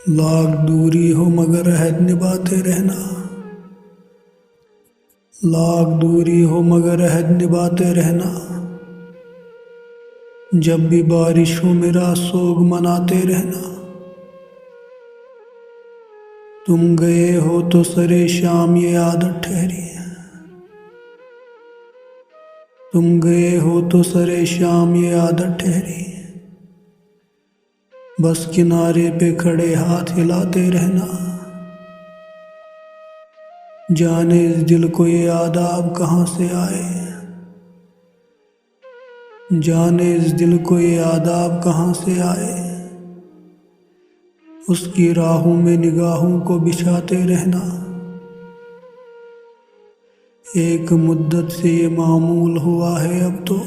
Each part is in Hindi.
लाख दूरी हो मगर अहद निभाते रहना। लाख दूरी हो मगर अहद निभाते रहना। जब भी बारिश हो मेरा सोग मनाते रहना। तुम गए हो तो सरे शाम ये आदत ठहरी है। तुम गए हो तो सरे शाम ये आदत ठहरी। बस किनारे पे खड़े हाथ हिलाते रहना। जाने इस दिल को ये आदाब कहाँ से आए। जाने इस दिल को ये आदाब कहाँ से आए। उसकी राहों में निगाहों को बिछाते रहना। एक मुद्दत से ये मामूल हुआ है अब तो।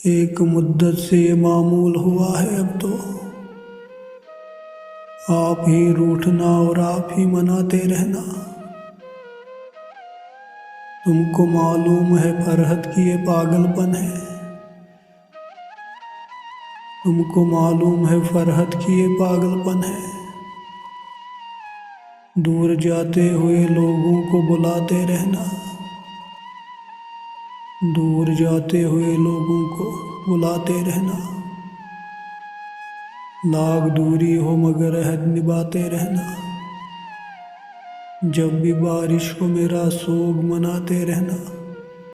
एक मुद्दत से ये मामूल हुआ है अब तो। आप ही रूठना और आप ही मनाते रहना। तुमको मालूम है फरहत की ये पागलपन है। तुमको मालूम है फरहत की ये पागलपन है। दूर जाते हुए लोगों को बुलाते रहना। दूर जाते हुए लोगों को बुलाते रहना। लाख दूरी हो मगर अहद निभाते रहना। जब भी बारिश हो मेरा सोग मनाते रहना।